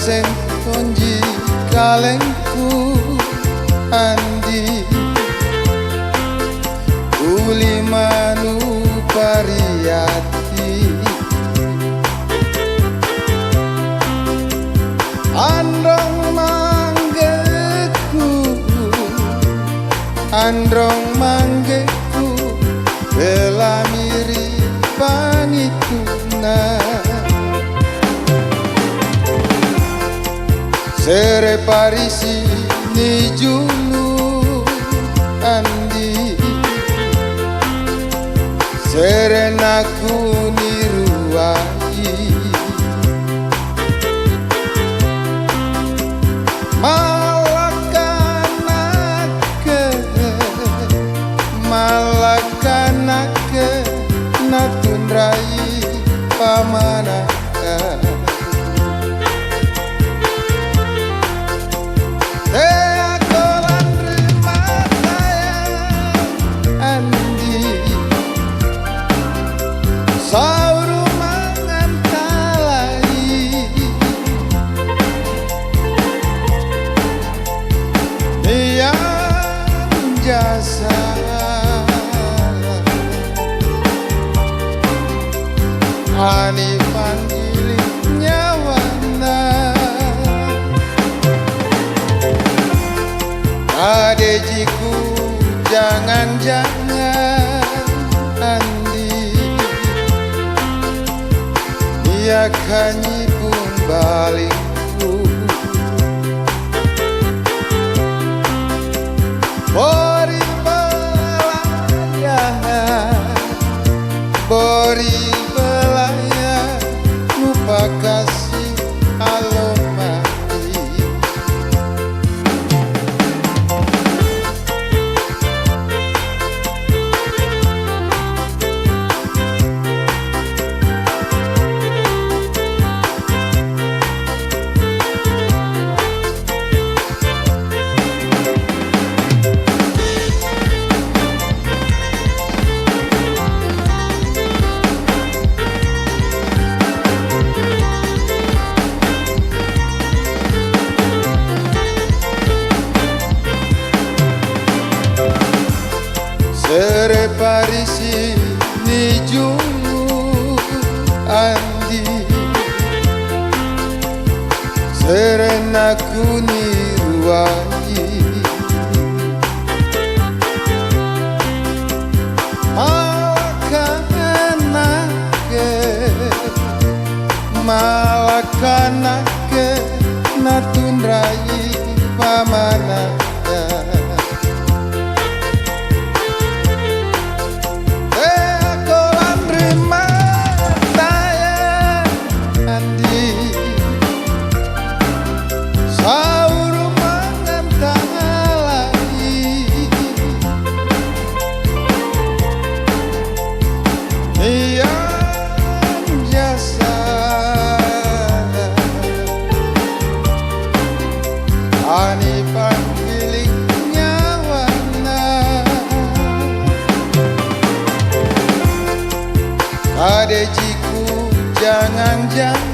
sing konji kalengku andi uli manu pariyati androng manggeku bela miri panituna sere parisi ni julu andi sere naku ni ruai malakanake natundrai pamanaka sauru mangan kalai yang jasa ani panggili nyawana adejiku jangan-jangan andi ia kanyi pun balikku bori belaya bori belaya lupa kasih alomati sere parisi ni julu andi sere naku ni ruai malakanake natundrai pamanaka sauru mangan kalai yang jasa ani panggiling nyawana adejiku jangan-jangan